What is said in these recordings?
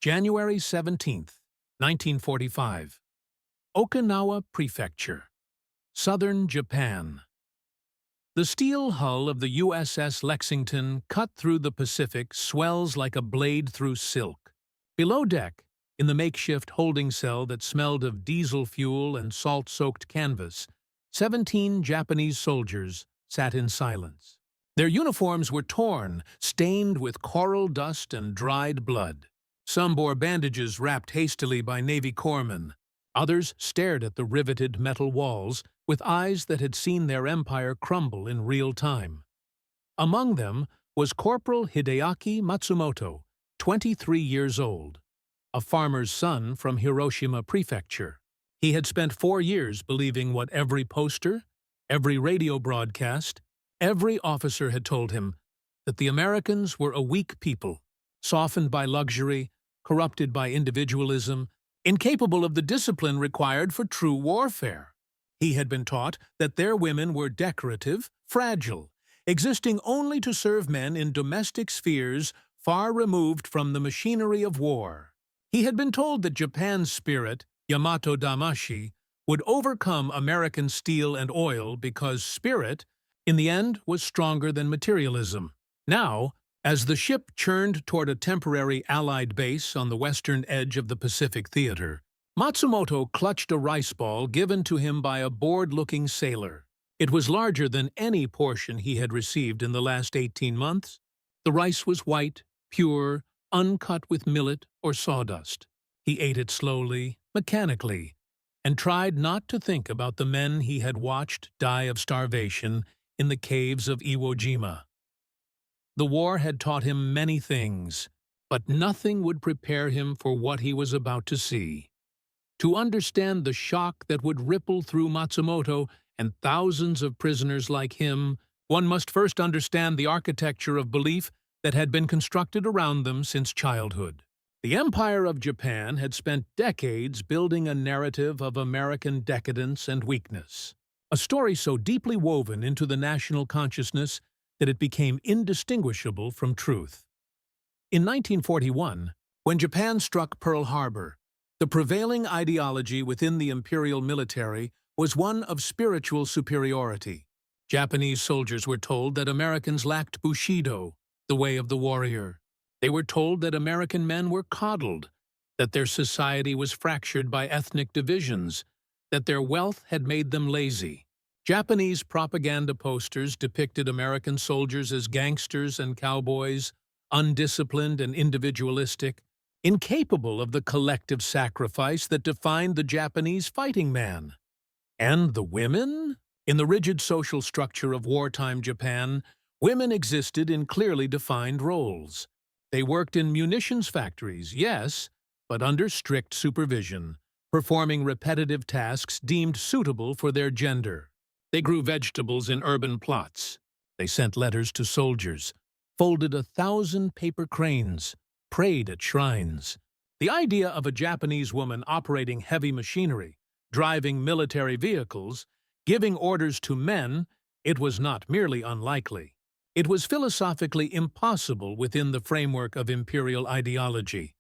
January 17, 1945. Okinawa Prefecture, southern Japan. The steel hull of the USS Lexington, cut through the Pacific, swells like a blade through silk. Below deck, in the makeshift holding cell that smelled of diesel fuel and salt-soaked canvas, 17 Japanese soldiers sat in silence. Their uniforms were torn, stained with coral dust and dried blood. Some bore bandages wrapped hastily by Navy corpsmen. Others stared at the riveted metal walls with eyes that had seen their empire crumble in real time. Among them was Corporal Hideaki Matsumoto, 23 years old, a farmer's son from Hiroshima Prefecture. He had spent 4 years believing what every poster, every radio broadcast, every officer had told him, that the Americans were a weak people, softened by luxury, corrupted by individualism, incapable of the discipline required for true warfare. He had been taught that their women were decorative, fragile, existing only to serve men in domestic spheres far removed from the machinery of war. He had been told that Japan's spirit, Yamato Damashi, would overcome American steel and oil because spirit, in the end, was stronger than materialism. Now, as the ship churned toward a temporary Allied base on the western edge of the Pacific Theater, Matsumoto clutched a rice ball given to him by a bored-looking sailor. It was larger than any portion he had received in the last 18 months. The rice was white, pure, uncut with millet or sawdust. He ate it slowly, mechanically, and tried not to think about the men he had watched die of starvation in the caves of Iwo Jima. The war had taught him many things, but nothing would prepare him for what he was about to see. To understand the shock that would ripple through Matsumoto and thousands of prisoners like him, one must first understand the architecture of belief that had been constructed around them since childhood. The Empire of Japan had spent decades building a narrative of American decadence and weakness, a story so deeply woven into the national consciousness that it became indistinguishable from truth. In 1941, when Japan struck Pearl Harbor, the prevailing ideology within the imperial military was one of spiritual superiority. Japanese soldiers were told that Americans lacked Bushido, the way of the warrior. They were told that American men were coddled, that their society was fractured by ethnic divisions, that their wealth had made them lazy. Japanese propaganda posters depicted American soldiers as gangsters and cowboys, undisciplined and individualistic, incapable of the collective sacrifice that defined the Japanese fighting man. And the women? In the rigid social structure of wartime Japan, women existed in clearly defined roles. They worked in munitions factories, yes, but under strict supervision, performing repetitive tasks deemed suitable for their gender. They grew vegetables in urban plots. They sent letters to soldiers, folded 1,000 paper cranes, prayed at shrines. The idea of a Japanese woman operating heavy machinery, driving military vehicles, giving orders to men, it was not merely unlikely. It was philosophically impossible within the framework of imperial ideology.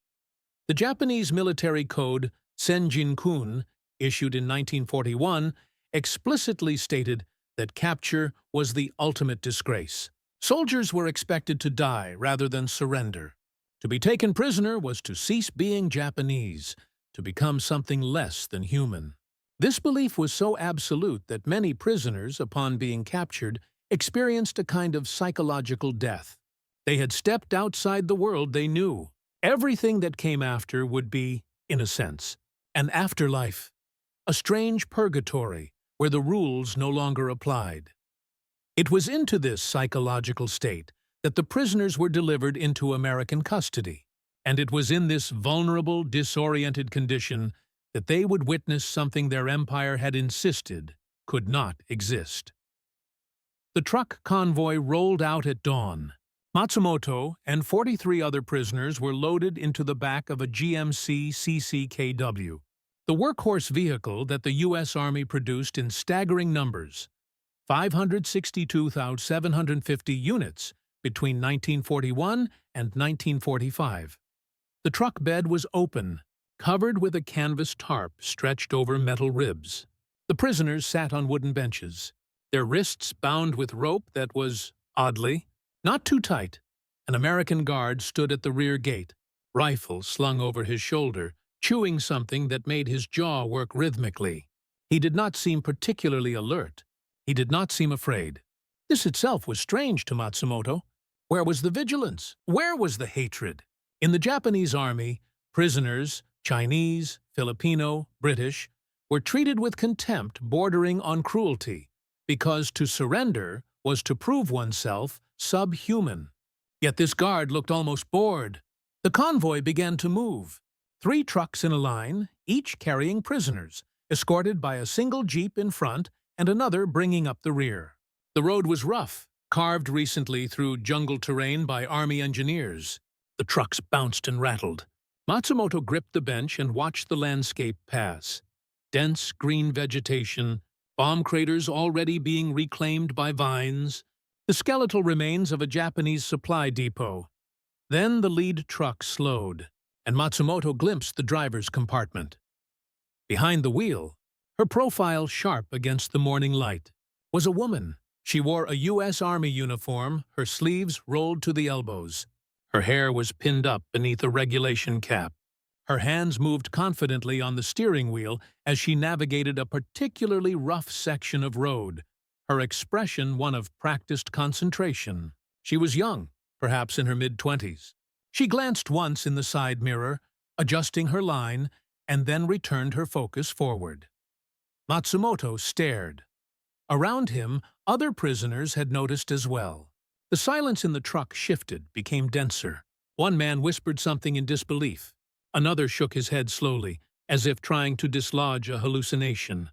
The Japanese military code, Senjin-kun, issued in 1941, explicitly stated that capture was the ultimate disgrace. Soldiers were expected to die rather than surrender. To be taken prisoner was to cease being Japanese, to become something less than human. This belief was so absolute that many prisoners, upon being captured, experienced a kind of psychological death. They had stepped outside the world they knew. Everything that came after would be, in a sense, an afterlife, a strange purgatory, where the rules no longer applied. It was into this psychological state that the prisoners were delivered into American custody, and it was in this vulnerable, disoriented condition that they would witness something their empire had insisted could not exist. The truck convoy rolled out at dawn. Matsumoto and 43 other prisoners were loaded into the back of a GMC CCKW, the workhorse vehicle that the U.S. Army produced in staggering numbers, 562,750 units between 1941 and 1945. The truck bed was open, covered with a canvas tarp stretched over metal ribs. The prisoners sat on wooden benches, their wrists bound with rope that was, oddly, not too tight. An American guard stood at the rear gate, rifle slung over his shoulder, chewing something that made his jaw work rhythmically. He did not seem particularly alert. He did not seem afraid. This itself was strange to Matsumoto. Where was the vigilance? Where was the hatred? In the Japanese army, prisoners, Chinese, Filipino, British, were treated with contempt bordering on cruelty, because to surrender was to prove oneself subhuman. Yet this guard looked almost bored. The convoy began to move. 3 trucks in a line, each carrying prisoners, escorted by a single jeep in front and another bringing up the rear. The road was rough, carved recently through jungle terrain by army engineers. The trucks bounced and rattled. Matsumoto gripped the bench and watched the landscape pass. Dense green vegetation, bomb craters already being reclaimed by vines, the skeletal remains of a Japanese supply depot. Then the lead truck slowed, and Matsumoto glimpsed the driver's compartment. Behind the wheel, her profile sharp against the morning light, was a woman. She wore a U.S. Army uniform, her sleeves rolled to the elbows. Her hair was pinned up beneath a regulation cap. Her hands moved confidently on the steering wheel as she navigated a particularly rough section of road, her expression one of practiced concentration. She was young, perhaps in her mid-20s. She glanced once in the side mirror, adjusting her line, and then returned her focus forward. Matsumoto stared. Around him, other prisoners had noticed as well. The silence in the truck shifted, became denser. One man whispered something in disbelief. Another shook his head slowly, as if trying to dislodge a hallucination.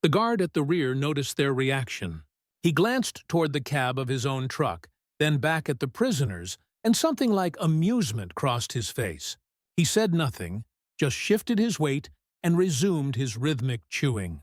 The guard at the rear noticed their reaction. He glanced toward the cab of his own truck, then back at the prisoners, and something like amusement crossed his face. He said nothing, just shifted his weight and resumed his rhythmic chewing.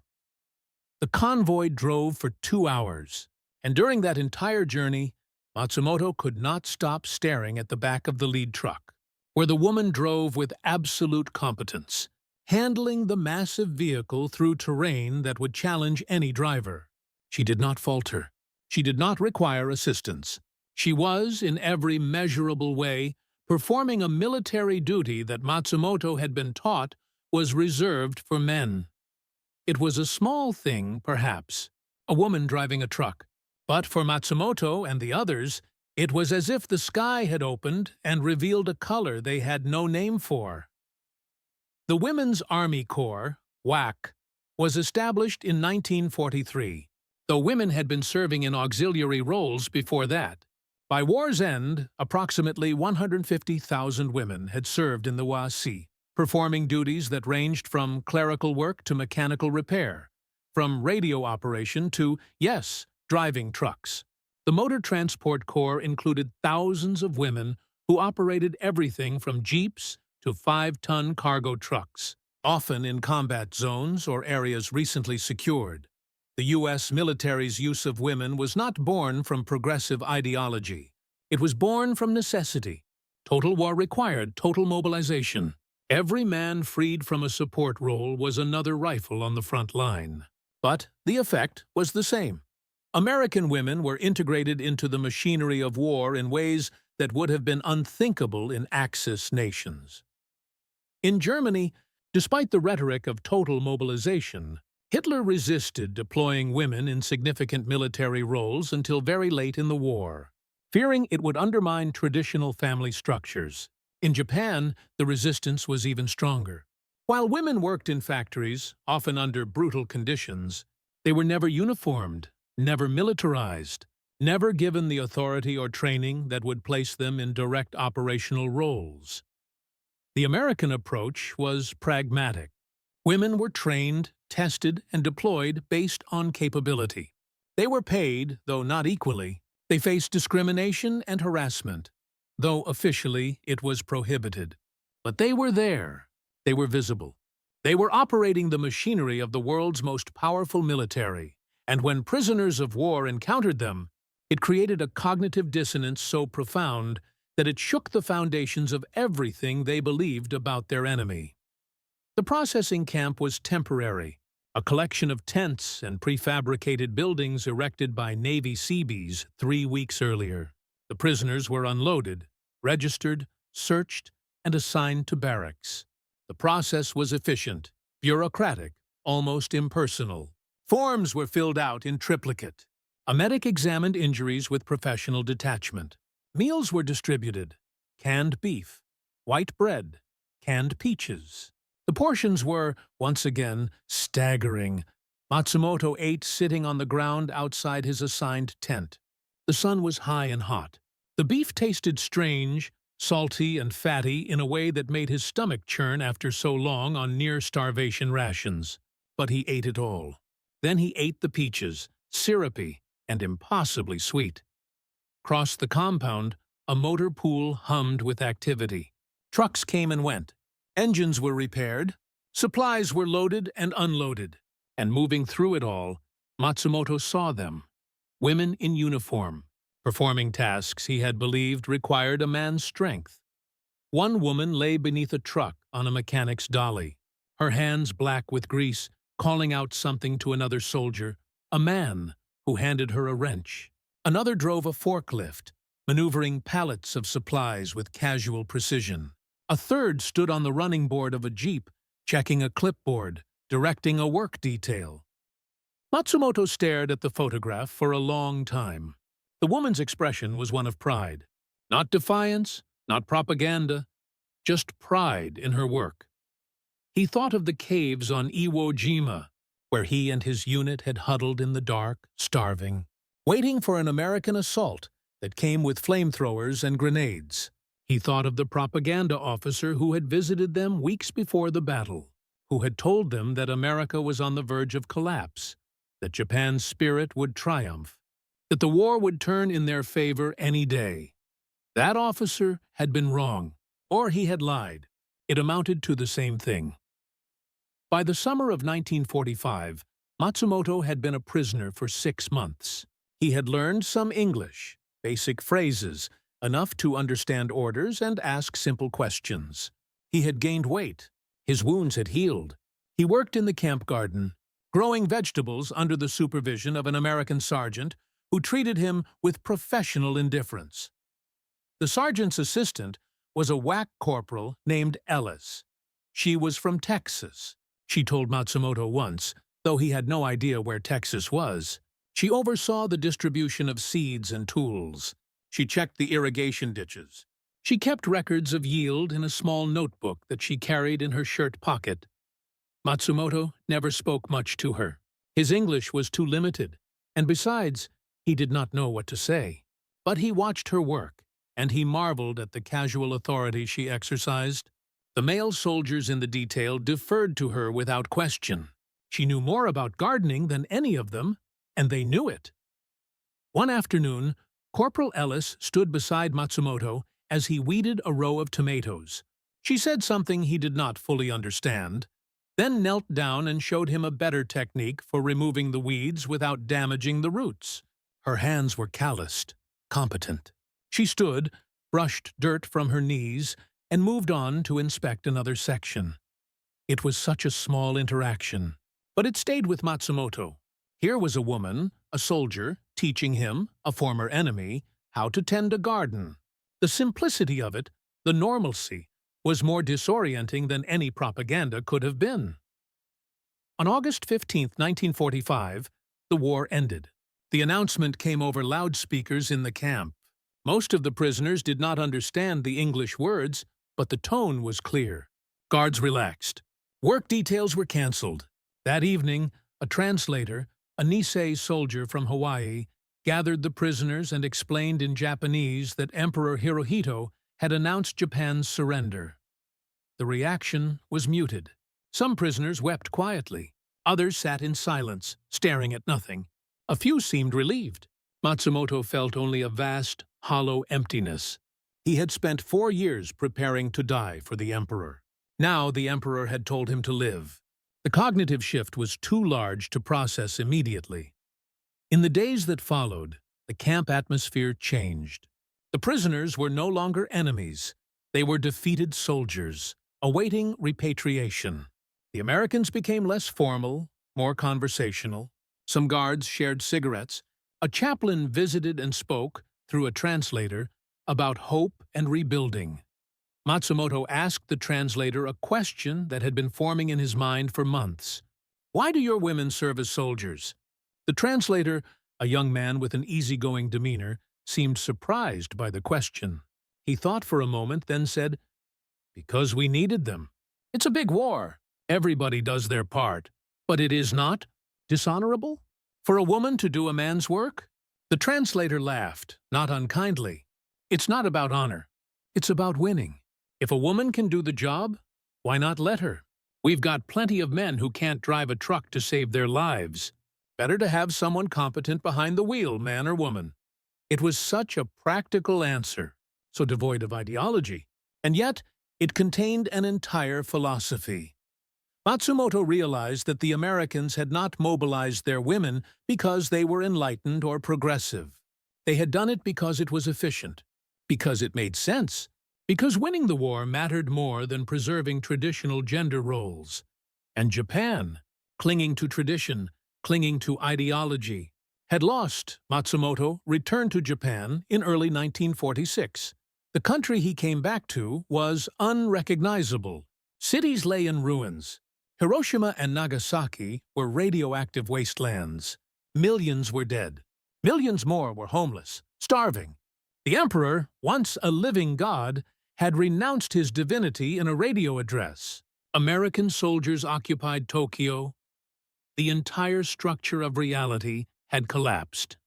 The convoy drove for 2 hours, and during that entire journey, Matsumoto could not stop staring at the back of the lead truck, where the woman drove with absolute competence, handling the massive vehicle through terrain that would challenge any driver. She did not falter. She did not require assistance. She was, in every measurable way, performing a military duty that Matsumoto had been taught was reserved for men. It was a small thing, perhaps, a woman driving a truck, but for Matsumoto and the others, it was as if the sky had opened and revealed a color they had no name for. The Women's Army Corps, WAC, was established in 1943, though women had been serving in auxiliary roles before that. By war's end, approximately 150,000 women had served in the WAC, performing duties that ranged from clerical work to mechanical repair, from radio operation to, yes, driving trucks. The Motor Transport Corps included thousands of women who operated everything from jeeps to 5-ton cargo trucks, often in combat zones or areas recently secured. The U.S. military's use of women was not born from progressive ideology. It was born from necessity. Total war required total mobilization. Every man freed from a support role was another rifle on the front line. But the effect was the same. American women were integrated into the machinery of war in ways that would have been unthinkable in Axis nations. In Germany, despite the rhetoric of total mobilization, Hitler resisted deploying women in significant military roles until very late in the war, fearing it would undermine traditional family structures. In Japan, the resistance was even stronger. While women worked in factories, often under brutal conditions, they were never uniformed, never militarized, never given the authority or training that would place them in direct operational roles. The American approach was pragmatic. Women were trained, tested, and deployed based on capability. They were paid, though not equally. They faced discrimination and harassment, though officially it was prohibited. But they were there. They were visible. They were operating the machinery of the world's most powerful military, and when prisoners of war encountered them, it created a cognitive dissonance so profound that it shook the foundations of everything they believed about their enemy. The processing camp was temporary, a collection of tents and prefabricated buildings erected by Navy Seabees 3 weeks earlier. The prisoners were unloaded, registered, searched, and assigned to barracks. The process was efficient, bureaucratic, almost impersonal. Forms were filled out in triplicate. A medic examined injuries with professional detachment. Meals were distributed: canned beef, white bread, canned peaches. The portions were, once again, staggering. Matsumoto ate sitting on the ground outside his assigned tent. The sun was high and hot. The beef tasted strange, salty and fatty in a way that made his stomach churn after so long on near-starvation rations. But he ate it all. Then he ate the peaches, syrupy and impossibly sweet. Across the compound, a motor pool hummed with activity. Trucks came and went. Engines were repaired. Supplies were loaded and unloaded. And moving through it all, Matsumoto saw them. Women in uniform, performing tasks he had believed required a man's strength. One woman lay beneath a truck on a mechanic's dolly, her hands black with grease, calling out something to another soldier, a man, who handed her a wrench. Another drove a forklift, maneuvering pallets of supplies with casual precision. A third stood on the running board of a jeep, checking a clipboard, directing a work detail. Matsumoto stared at the photograph for a long time. The woman's expression was one of pride. Not defiance, not propaganda, just pride in her work. He thought of the caves on Iwo Jima, where he and his unit had huddled in the dark, starving, waiting for an American assault that came with flamethrowers and grenades. He thought of the propaganda officer who had visited them weeks before the battle, who had told them that America was on the verge of collapse, that Japan's spirit would triumph, that the war would turn in their favor any day. That officer had been wrong, or he had lied. It amounted to the same thing. By the summer of 1945, Matsumoto had been a prisoner for 6 months. He had learned some English, basic phrases, enough to understand orders and ask simple questions. He had gained weight. His wounds had healed. He worked in the camp garden, growing vegetables under the supervision of an American sergeant who treated him with professional indifference. The sergeant's assistant was a WAC corporal named Ellis. She was from Texas, she told Matsumoto once, though he had no idea where Texas was. She oversaw the distribution of seeds and tools. She checked the irrigation ditches. She kept records of yield in a small notebook that she carried in her shirt pocket. Matsumoto never spoke much to her. His English was too limited, and besides, he did not know what to say. But he watched her work, and he marveled at the casual authority she exercised. The male soldiers in the detail deferred to her without question. She knew more about gardening than any of them, and they knew it. One afternoon, Corporal Ellis stood beside Matsumoto as he weeded a row of tomatoes. She said something he did not fully understand, then knelt down and showed him a better technique for removing the weeds without damaging the roots. Her hands were calloused, competent. She stood, brushed dirt from her knees, and moved on to inspect another section. It was such a small interaction, but it stayed with Matsumoto. Here was a woman, a soldier, teaching him, a former enemy, how to tend a garden. The simplicity of it, the normalcy, was more disorienting than any propaganda could have been. On August 15, 1945, the war ended. The announcement came over loudspeakers in the camp. Most of the prisoners did not understand the English words, but the tone was clear. Guards relaxed. Work details were cancelled. That evening, a translator, a Nisei soldier from Hawaii, gathered the prisoners and explained in Japanese that Emperor Hirohito had announced Japan's surrender. The reaction was muted. Some prisoners wept quietly. Others sat in silence, staring at nothing. A few seemed relieved. Matsumoto felt only a vast, hollow emptiness. He had spent 4 years preparing to die for the emperor. Now the emperor had told him to live. The cognitive shift was too large to process immediately. In the days that followed, the camp atmosphere changed. The prisoners were no longer enemies. They were defeated soldiers, awaiting repatriation. The Americans became less formal, more conversational. Some guards shared cigarettes. A chaplain visited and spoke, through a translator, about hope and rebuilding. Matsumoto asked the translator a question that had been forming in his mind for months. "Why do your women serve as soldiers?" The translator, a young man with an easygoing demeanor, seemed surprised by the question. He thought for a moment, then said, "Because we needed them. It's a big war. Everybody does their part. But it is not dishonorable for a woman to do a man's work?" The translator laughed, not unkindly. "It's not about honor. It's about winning. If a woman can do the job, why not let her? We've got plenty of men who can't drive a truck to save their lives. Better to have someone competent behind the wheel, man or woman." It was such a practical answer, so devoid of ideology, and yet it contained an entire philosophy. Matsumoto realized that the Americans had not mobilized their women because they were enlightened or progressive. They had done it because it was efficient, because it made sense, because winning the war mattered more than preserving traditional gender roles. And Japan, clinging to tradition, clinging to ideology, had lost. Matsumoto returned to Japan in early 1946. The country he came back to was unrecognizable. Cities lay in ruins. Hiroshima and Nagasaki were radioactive wastelands. Millions were dead. Millions more were homeless, starving. The emperor, once a living god, had renounced his divinity in a radio address. American soldiers occupied Tokyo. The entire structure of reality had collapsed.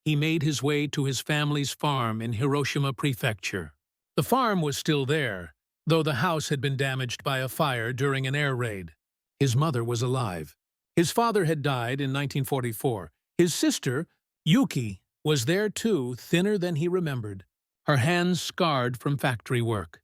He made his way to his family's farm in Hiroshima Prefecture. The farm was still there, though the house had been damaged by a fire during an air raid. His mother was alive. His father had died in 1944. His sister, Yuki, was there too, thinner than he remembered, her hands scarred from factory work.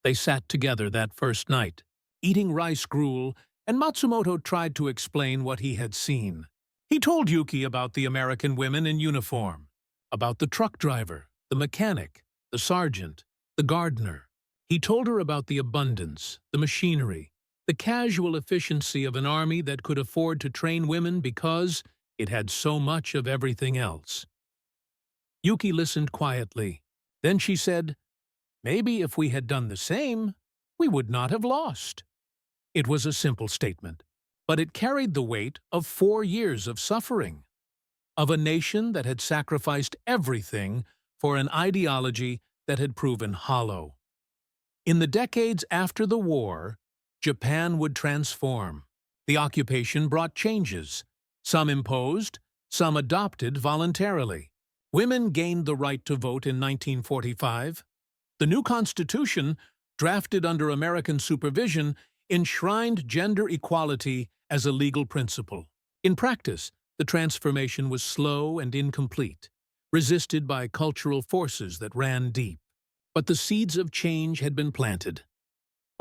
They sat together that first night, eating rice gruel, and Matsumoto tried to explain what he had seen. He told Yuki about the American women in uniform, about the truck driver, the mechanic, the sergeant, the gardener. He told her about the abundance, the machinery, the casual efficiency of an army that could afford to train women because it had so much of everything else. Yuki listened quietly. Then she said, "Maybe if we had done the same, we would not have lost." It was a simple statement, but it carried the weight of 4 years of suffering, of a nation that had sacrificed everything for an ideology that had proven hollow. In the decades after the war, Japan would transform. The occupation brought changes, some imposed, some adopted voluntarily. Women gained the right to vote in 1945. The new constitution, drafted under American supervision, enshrined gender equality as a legal principle. In practice, the transformation was slow and incomplete, resisted by cultural forces that ran deep. But the seeds of change had been planted.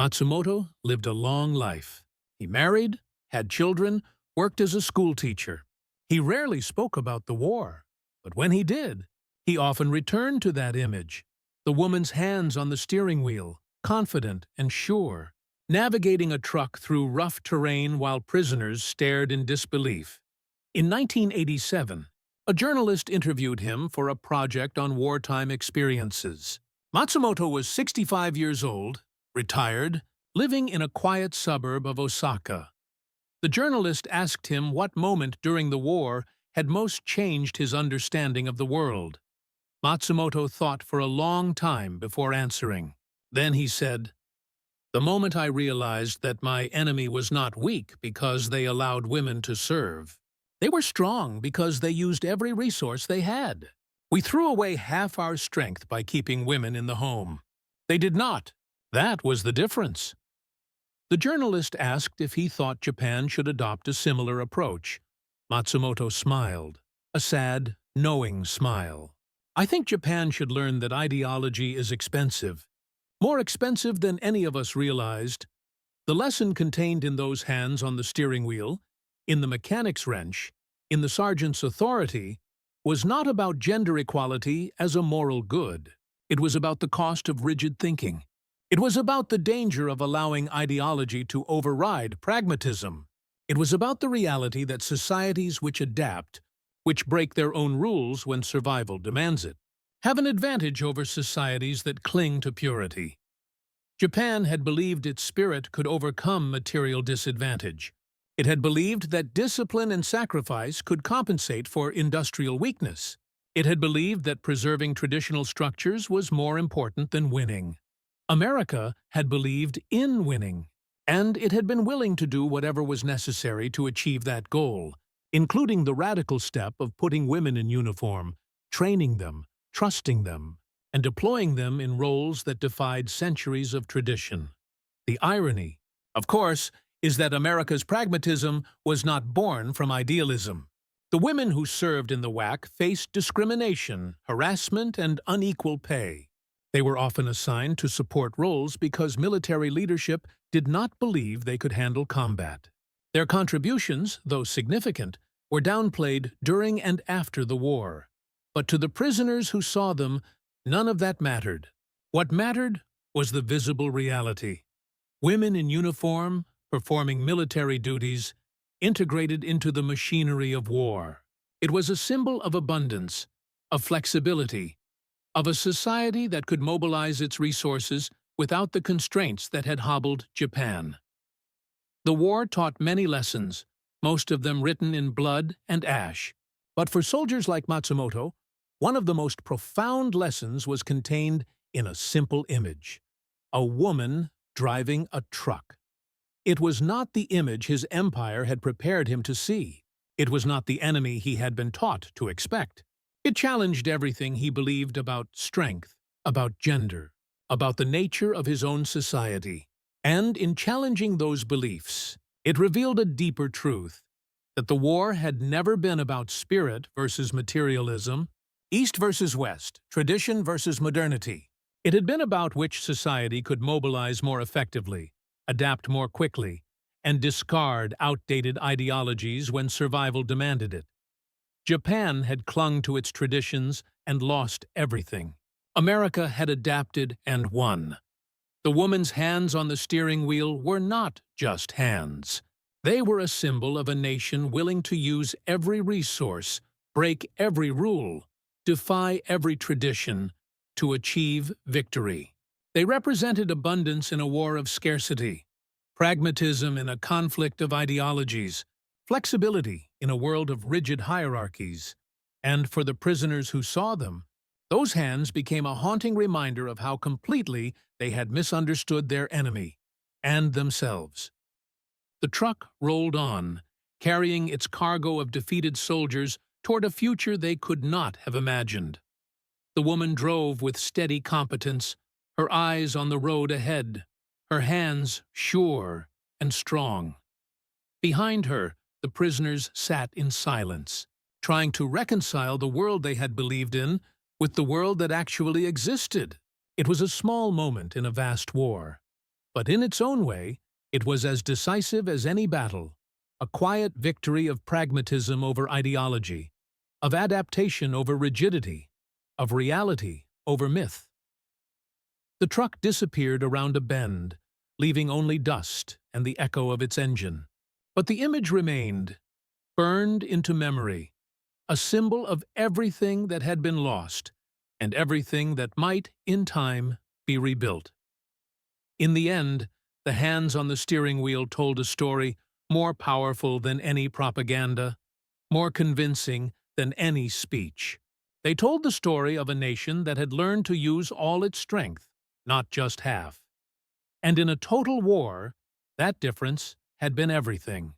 Matsumoto lived a long life. He married, had children, worked as a schoolteacher. He rarely spoke about the war, but when he did, he often returned to that image, the woman's hands on the steering wheel, confident and sure, navigating a truck through rough terrain while prisoners stared in disbelief. In 1987, a journalist interviewed him for a project on wartime experiences. Matsumoto was 65 years old, retired, living in a quiet suburb of Osaka. The journalist asked him what moment during the war had most changed his understanding of the world. Matsumoto thought for a long time before answering. Then he said, "The moment I realized that my enemy was not weak because they allowed women to serve. They were strong because they used every resource they had. We threw away half our strength by keeping women in the home. They did not. That was the difference." The journalist asked if he thought Japan should adopt a similar approach. Matsumoto smiled, a sad, knowing smile. "I think Japan should learn that ideology is expensive, more expensive than any of us realized. The lesson contained in those hands on the steering wheel, in the mechanic's wrench, in the sergeant's authority, was not about gender equality as a moral good. It was about the cost of rigid thinking. It was about the danger of allowing ideology to override pragmatism. It was about the reality that societies which adapt, which break their own rules when survival demands it, have an advantage over societies that cling to purity. Japan had believed its spirit could overcome material disadvantage. It had believed that discipline and sacrifice could compensate for industrial weakness. It had believed that preserving traditional structures was more important than winning. America had believed in winning, and it had been willing to do whatever was necessary to achieve that goal, including the radical step of putting women in uniform, training them, trusting them, and deploying them in roles that defied centuries of tradition. The irony, of course, is that America's pragmatism was not born from idealism. The women who served in the WAC faced discrimination, harassment, and unequal pay. They were often assigned to support roles because military leadership did not believe they could handle combat. Their contributions, though significant, were downplayed during and after the war. But to the prisoners who saw them, none of that mattered. What mattered was the visible reality. Women in uniform, performing military duties, integrated into the machinery of war. It was a symbol of abundance, of flexibility, of a society that could mobilize its resources without the constraints that had hobbled Japan. The war taught many lessons, most of them written in blood and ash. But for soldiers like Matsumoto, one of the most profound lessons was contained in a simple image: a woman driving a truck. It was not the image his empire had prepared him to see. It was not the enemy he had been taught to expect. It challenged everything he believed about strength, about gender, about the nature of his own society. And in challenging those beliefs, it revealed a deeper truth, that the war had never been about spirit versus materialism, East versus West, tradition versus modernity. It had been about which society could mobilize more effectively, adapt more quickly, and discard outdated ideologies when survival demanded it. Japan had clung to its traditions and lost everything. America had adapted and won. The woman's hands on the steering wheel were not just hands. They were a symbol of a nation willing to use every resource, break every rule, defy every tradition, to achieve victory. They represented abundance in a war of scarcity, pragmatism in a conflict of ideologies, flexibility in a world of rigid hierarchies. And for the prisoners who saw them, those hands became a haunting reminder of how completely they had misunderstood their enemy and themselves. The truck rolled on, carrying its cargo of defeated soldiers toward a future they could not have imagined. The woman drove with steady competence, her eyes on the road ahead, her hands sure and strong. Behind her, the prisoners sat in silence, trying to reconcile the world they had believed in with the world that actually existed. It was a small moment in a vast war, but in its own way, it was as decisive as any battle, a quiet victory of pragmatism over ideology, of adaptation over rigidity, of reality over myth. The truck disappeared around a bend, leaving only dust and the echo of its engine. But the image remained, burned into memory, a symbol of everything that had been lost and everything that might, in time, be rebuilt. In the end, the hands on the steering wheel told a story more powerful than any propaganda, more convincing than any speech. They told the story of a nation that had learned to use all its strength, not just half. And in a total war, that difference had been everything.